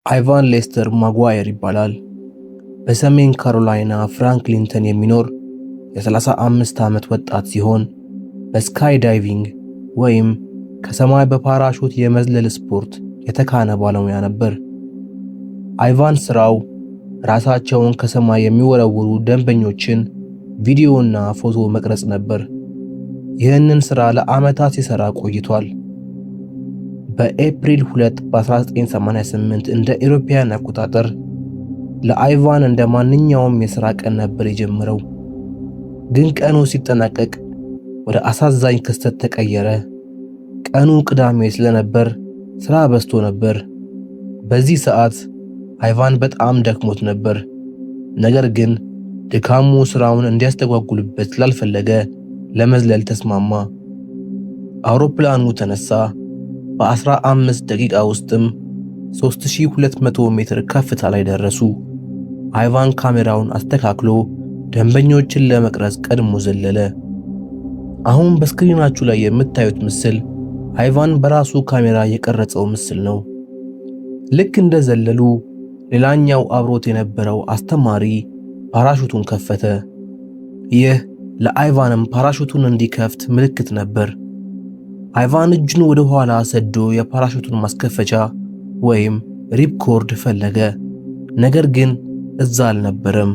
አይቫን ሌስተር ማጓየር ይባላል። በሰሜን ካሮላይና ፍራንክሊንተን የሚኖር የ35 ዓመት ወጣት ሲሆን በስካይ ዳይቪንግ ወይም ከሰማይ በፓራሹት የመዝለል ስፖርት የተካነ ባለሙያ ነበር። አይቫን ስራው ራሳቸውን ከሰማይ የሚወረውሩ ደንበኞችን ቪዲዮና ፎቶ መቅረጽ ነበር። ይህንን ስራ ለዓመታት ሲሰራ ቆይቷል። በኤፕሪል 2 በ1988 እንደ አውሮፓውያን አቆጣጠር ለአይቫን እንደ ማንኛውም የሥራ ቀን ነበር የጀመረው። ግን ቀኑ ሲጠናቀቅ ወደ አሳዛኝ ክስተት ተቀየረ። ቀኑ ቅዳሜ ስለነበር ሥራ በዝቶ ነበር። በዚህ ሰዓት አይቫን በጣም ደክሞት ነበር። ነገር ግን ድካሙ ሥራውን እንዲያስተጓጉልበት ስላልፈለገ ለመዝለል ተስማማ። አውሮፕላኑ ተነሳ። በ15 ደቂቃ ውስጥም 3200 ሜትር ከፍታ ላይ ደረሱ። አይቫን ካሜራውን አስተካክሎ ደንበኞችን ለመቅረጽ ቀድሞ ዘለለ። አሁን በስክሪናችሁ ላይ የምታዩት ምስል አይቫን በራሱ ካሜራ የቀረጸው ምስል ነው። ልክ እንደ ዘለሉ ሌላኛው አብሮት የነበረው አስተማሪ ፓራሹቱን ከፈተ። ይህ ለአይቫንም ፓራሹቱን እንዲከፍት ምልክት ነበር። አይቫን እጁን ወደ ኋላ ሰዶ የፓራሹቱን ማስከፈቻ ወይም ሪፕኮርድ ፈለገ። ነገር ግን እዛ አልነበረም።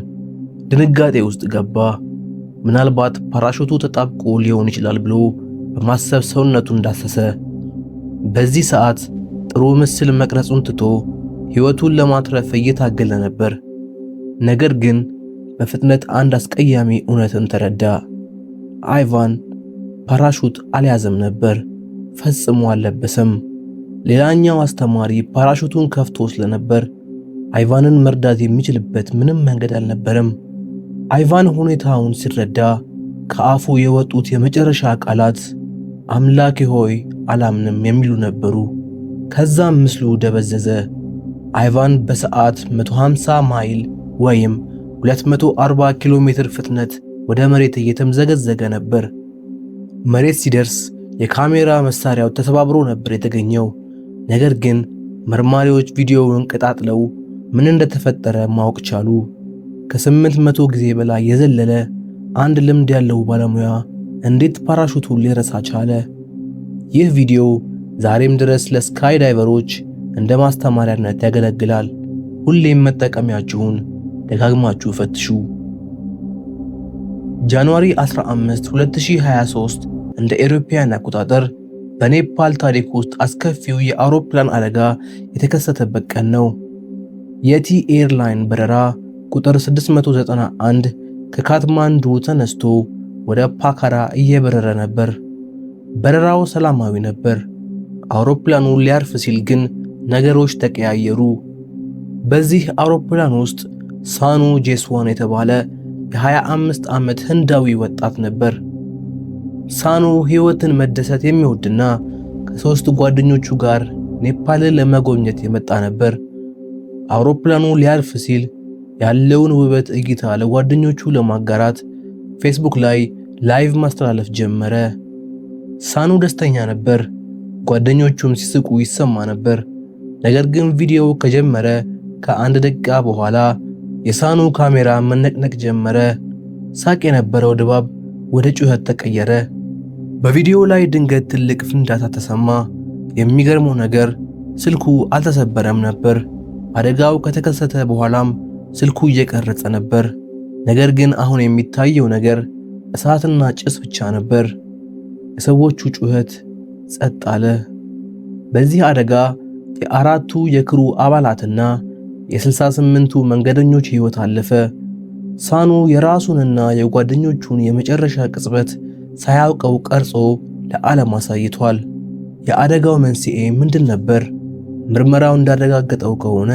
ድንጋጤ ውስጥ ገባ። ምናልባት ፓራሹቱ ተጣብቆ ሊሆን ይችላል ብሎ በማሰብ ሰውነቱን ዳሰሰ። በዚህ ሰዓት ጥሩ ምስል መቅረጹን ትቶ ሕይወቱን ለማትረፍ እየታገለ ነበር። ነገር ግን በፍጥነት አንድ አስቀያሚ እውነትን ተረዳ። አይቫን ፓራሹት አልያዘም ነበር፣ ፈጽሞ አልለበሰም። ሌላኛው አስተማሪ ፓራሹቱን ከፍቶ ስለነበር አይቫንን መርዳት የሚችልበት ምንም መንገድ አልነበረም። አይቫን ሁኔታውን ሲረዳ ከአፉ የወጡት የመጨረሻ ቃላት አምላኬ ሆይ አላምንም የሚሉ ነበሩ። ከዛም ምስሉ ደበዘዘ። አይቫን በሰዓት 150 ማይል ወይም 240 ኪሎ ሜትር ፍጥነት ወደ መሬት እየተምዘገዘገ ነበር። መሬት ሲደርስ የካሜራ መሳሪያው ተሰባብሮ ነበር የተገኘው። ነገር ግን መርማሪዎች ቪዲዮውን ቀጣጥለው ምን እንደተፈጠረ ማወቅ ቻሉ። ከ800 ጊዜ በላይ የዘለለ አንድ ልምድ ያለው ባለሙያ እንዴት ፓራሹቱን ሊረሳ ቻለ? ይህ ቪዲዮ ዛሬም ድረስ ለስካይ ዳይቨሮች እንደ ማስተማሪያነት ያገለግላል። ሁሌም መጠቀሚያችሁን ደጋግማችሁ ፈትሹ። ጃንዋሪ 15 2023 እንደ አውሮፓውያን አቆጣጠር በኔፓል ታሪክ ውስጥ አስከፊው የአውሮፕላን አደጋ የተከሰተበት ቀን ነው። የቲ ኤርላይን በረራ ቁጥር 691 ከካትማንዱ ተነስቶ ወደ ፓካራ እየበረረ ነበር። በረራው ሰላማዊ ነበር። አውሮፕላኑ ሊያርፍ ሲል ግን ነገሮች ተቀያየሩ። በዚህ አውሮፕላን ውስጥ ሳኑ ጄስዋን የተባለ የ25 ዓመት ህንዳዊ ወጣት ነበር። ሳኑ ሕይወትን መደሰት የሚወድና ከ3 ጓደኞቹ ጋር ኔፓልን ለመጎብኘት የመጣ ነበር። አውሮፕላኑ ሊያርፍ ሲል ያለውን ውበት እይታ ለጓደኞቹ ለማጋራት ፌስቡክ ላይ ላይቭ ማስተላለፍ ጀመረ። ሳኑ ደስተኛ ነበር። ጓደኞቹም ሲስቁ ይሰማ ነበር። ነገር ግን ቪዲዮው ከጀመረ ከ1 ደቂቃ በኋላ የሳኑ ካሜራ መነቅነቅ ጀመረ። ሳቅ የነበረው ድባብ ወደ ጩኸት ተቀየረ። በቪዲዮ ላይ ድንገት ትልቅ ፍንዳታ ተሰማ። የሚገርመው ነገር ስልኩ አልተሰበረም ነበር። አደጋው ከተከሰተ በኋላም ስልኩ እየቀረጸ ነበር። ነገር ግን አሁን የሚታየው ነገር እሳትና ጭስ ብቻ ነበር። የሰዎቹ ጩኸት ጸጥ አለ። በዚህ አደጋ የ4ቱ የክሩ አባላትና የ68ቱ መንገደኞች ሕይወት አለፈ። ሳኑ የራሱንና የጓደኞቹን የመጨረሻ ቅጽበት ሳያውቀው ቀርጾ ለዓለም አሳይቷል። የአደጋው መንስኤ ምንድን ነበር? ምርመራው እንዳረጋገጠው ከሆነ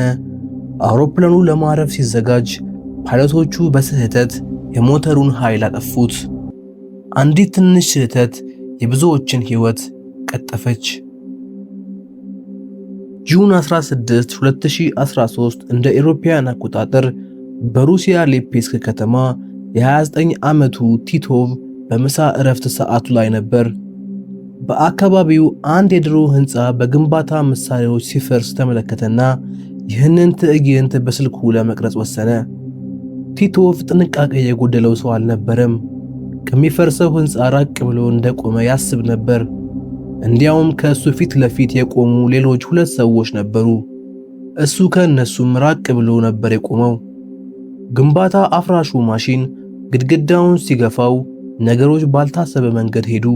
አውሮፕላኑ ለማረፍ ሲዘጋጅ ፓይለቶቹ በስህተት የሞተሩን ኃይል አጠፉት። አንዲት ትንሽ ስህተት የብዙዎችን ሕይወት ቀጠፈች። ጁን 16 2013 እንደ አውሮፓውያን አቆጣጠር በሩሲያ ሊፔስክ ከተማ የ29 ዓመቱ ቲቶቭ በምሳ እረፍት ሰዓቱ ላይ ነበር። በአካባቢው አንድ የድሮ ህንፃ በግንባታ መሳሪያዎች ሲፈርስ ተመለከተና ይህንን ትዕይንት በስልኩ ለመቅረጽ ወሰነ። ቲቶቭ ጥንቃቄ የጎደለው ሰው አልነበረም። ከሚፈርሰው ሕንፃ ራቅ ብሎ እንደቆመ ያስብ ነበር። እንዲያውም ከእሱ ፊት ለፊት የቆሙ ሌሎች 2 ሰዎች ነበሩ። እሱ ከእነሱም ራቅ ብሎ ነበር የቆመው። ግንባታ አፍራሹ ማሽን ግድግዳውን ሲገፋው ነገሮች ባልታሰበ መንገድ ሄዱ።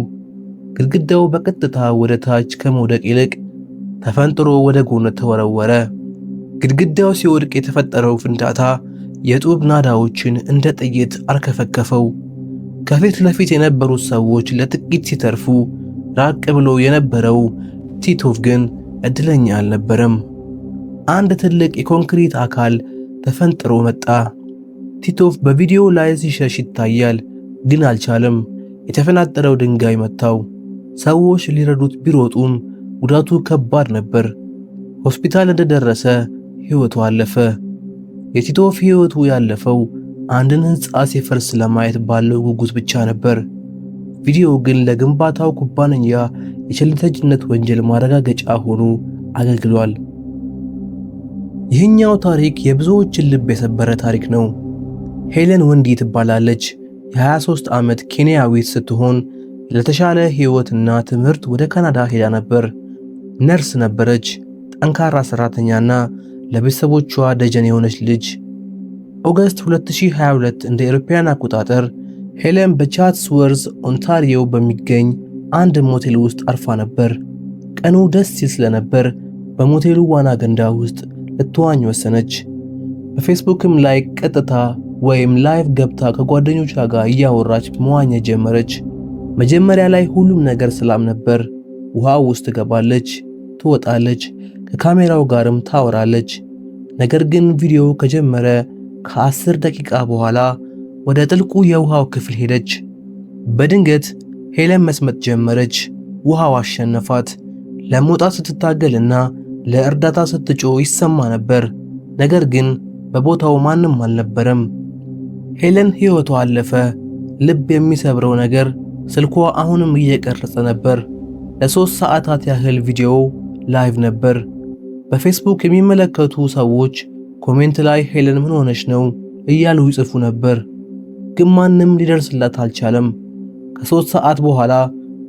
ግድግዳው በቀጥታ ወደ ታች ከመውደቅ ይልቅ ተፈንጥሮ ወደ ጎን ተወረወረ። ግድግዳው ሲወድቅ የተፈጠረው ፍንዳታ የጡብ ናዳዎችን እንደ ጥይት አርከፈከፈው። ከፊት ለፊት የነበሩት ሰዎች ለጥቂት ሲተርፉ፣ ራቅ ብሎ የነበረው ቲቶቭ ግን እድለኛ አልነበረም። አንድ ትልቅ የኮንክሪት አካል ተፈንጥሮ መጣ። ቲቶቭ በቪዲዮ ላይ ሲሸሽ ይታያል፣ ግን አልቻለም። የተፈናጠረው ድንጋይ መታው። ሰዎች ሊረዱት ቢሮጡም ጉዳቱ ከባድ ነበር። ሆስፒታል እንደደረሰ ሕይወቱ አለፈ። የቲቶቭ ሕይወቱ ያለፈው አንድን ሕንፃ ሲፈርስ ለማየት ባለው ጉጉት ብቻ ነበር። ቪዲዮው ግን ለግንባታው ኩባንያ የቸልተኝነት ወንጀል ማረጋገጫ ሆኖ አገልግሏል። ይህኛው ታሪክ የብዙዎችን ልብ የሰበረ ታሪክ ነው። ሄለን ወንዲ ትባላለች። የ23 ዓመት ኬንያዊት ስትሆን ለተሻለ ሕይወትና ትምህርት ወደ ካናዳ ሄዳ ነበር። ነርስ ነበረች። ጠንካራ ሰራተኛና ለቤተሰቦቿ ደጀን የሆነች ልጅ። ኦገስት 2022 እንደ አውሮፓውያን አቆጣጠር ሄለን በቻትስወርዝ ኦንታሪዮ በሚገኝ አንድ ሞቴል ውስጥ አርፋ ነበር። ቀኑ ደስ ሲል ስለነበር በሞቴሉ ዋና ገንዳ ውስጥ ልትዋኝ ወሰነች። በፌስቡክም ላይ ቀጥታ ወይም ላይቭ ገብታ ከጓደኞቿ ጋር እያወራች መዋኘት ጀመረች። መጀመሪያ ላይ ሁሉም ነገር ሰላም ነበር። ውሃው ውስጥ ትገባለች፣ ትወጣለች፣ ከካሜራው ጋርም ታወራለች። ነገር ግን ቪዲዮው ከጀመረ ከ10 ደቂቃ በኋላ ወደ ጥልቁ የውሃው ክፍል ሄደች። በድንገት ሄለን መስመጥ ጀመረች። ውሃው አሸነፋት። ለመውጣት ስትታገልና ለእርዳታ ስትጮህ ይሰማ ነበር። ነገር ግን በቦታው ማንም አልነበረም። ሄለን ሕይወቷ አለፈ። ልብ የሚሰብረው ነገር ስልኳ አሁንም እየቀረጸ ነበር። ለ3 ሰዓታት ያህል ቪዲዮው ላይቭ ነበር። በፌስቡክ የሚመለከቱ ሰዎች ኮሜንት ላይ ሄለን ምን ሆነች ነው እያሉ ይጽፉ ነበር። ግን ማንም ሊደርስላት አልቻለም። ከ3 ሰዓት በኋላ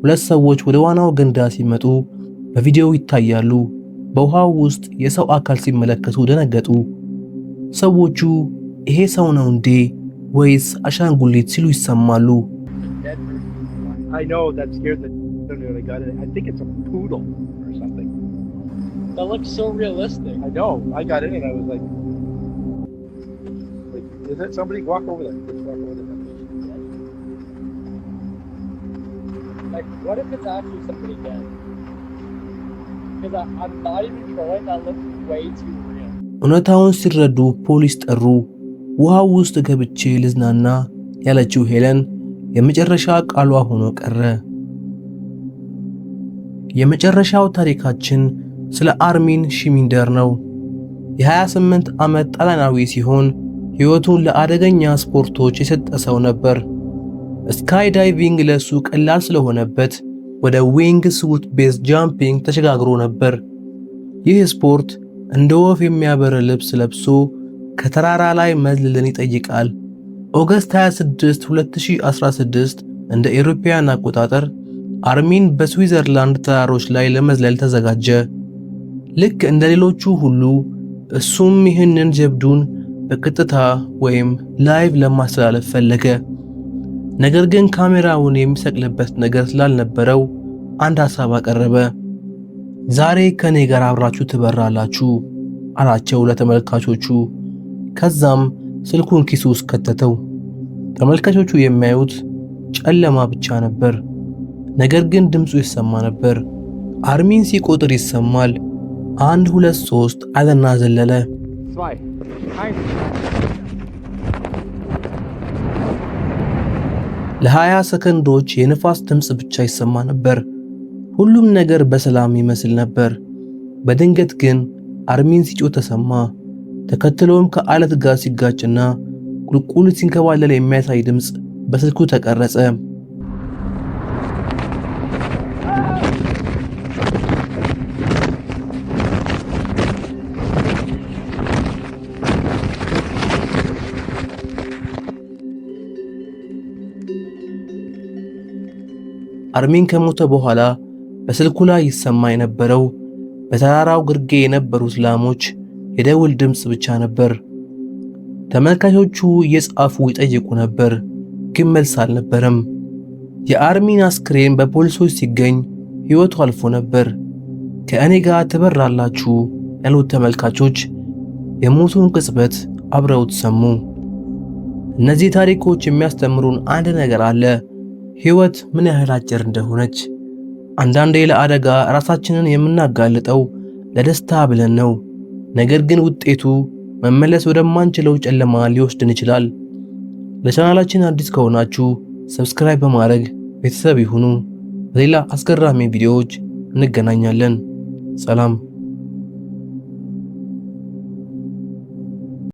2 ሰዎች ወደ ዋናው ገንዳ ሲመጡ በቪዲዮው ይታያሉ። በውሃው ውስጥ የሰው አካል ሲመለከቱ ደነገጡ። ሰዎቹ ይሄ ሰው ነው እንዴ ወይስ አሻንጉሊት ሲሉ ይሰማሉ። I know that scared the when I got it. I think it's a poodle or something. That looks so realistic. I know. I got in and I was like, is it somebody? Walk over there. Let's walk over there. Like, what if it's actually somebody dead? Because I'm not even trolling. That looks way too real. እውነታውን ሲረዱ ፖሊስ ጠሩ። ውሃው ውስጥ ገብቼ ልዝናና ያለችው ሄለን የመጨረሻ ቃሏ ሆኖ ቀረ። የመጨረሻው ታሪካችን ስለ አርሚን ሺሚንደር ነው። የ28 ዓመት ጣሊያናዊ ሲሆን ሕይወቱን ለአደገኛ ስፖርቶች የሰጠ ሰው ነበር። ስካይ ዳይቪንግ ለሱ ቀላል ስለሆነበት ወደ ዊንግስ ዊት ቤዝ ጃምፒንግ ተሸጋግሮ ነበር። ይህ ስፖርት እንደ ወፍ የሚያበር ልብስ ለብሶ ከተራራ ላይ መዝለልን ይጠይቃል። ኦገስት 26 2016 እንደ አውሮፓውያን አቆጣጠር አርሚን በስዊዘርላንድ ተራሮች ላይ ለመዝለል ተዘጋጀ። ልክ እንደ ሌሎቹ ሁሉ እሱም ይህንን ጀብዱን በቀጥታ ወይም ላይቭ ለማስተላለፍ ፈለገ። ነገር ግን ካሜራውን የሚሰቅልበት ነገር ስላልነበረው አንድ ሐሳብ አቀረበ። ዛሬ ከኔ ጋር አብራችሁ ትበራላችሁ አላቸው ለተመልካቾቹ። ከዛም ስልኩን ኪሱ ውስጥ ከተተው። ተመልካቾቹ የሚያዩት ጨለማ ብቻ ነበር። ነገር ግን ድምፁ ይሰማ ነበር። አርሚን ሲቆጥር ይሰማል። 1 2 3 አለና ዘለለ። ለ20 ሰከንዶች የንፋስ ድምፅ ብቻ ይሰማ ነበር። ሁሉም ነገር በሰላም ይመስል ነበር። በድንገት ግን አርሚን ሲጮህ ተሰማ። ተከትሎም ከአለት ጋር ሲጋጭና ቁልቁል ሲንከባለል የሚያሳይ ድምፅ በስልኩ ተቀረጸ። አርሚን ከሞተ በኋላ በስልኩ ላይ ይሰማ የነበረው በተራራው ግርጌ የነበሩት ላሞች የደውል ድምፅ ብቻ ነበር። ተመልካቾቹ እየጻፉ ይጠይቁ ነበር፣ ግን መልስ አልነበረም። የአርሚን አስክሬን በፖሊሶች ሲገኝ ሕይወቱ አልፎ ነበር። ከእኔ ጋር ትበራላችሁ ያሉት ተመልካቾች የሞቱን ቅጽበት አብረውት ሰሙ። እነዚህ ታሪኮች የሚያስተምሩን አንድ ነገር አለ፣ ሕይወት ምን ያህል አጭር እንደሆነች። አንዳንዴ ለአደጋ ራሳችንን የምናጋልጠው ለደስታ ብለን ነው። ነገር ግን ውጤቱ መመለስ ወደማንችለው ጨለማ ሊወስድን ይችላል። ለቻናላችን አዲስ ከሆናችሁ ሰብስክራይብ በማድረግ ቤተሰብ ይሁኑ። በሌላ አስገራሚ ቪዲዮዎች እንገናኛለን። ሰላም።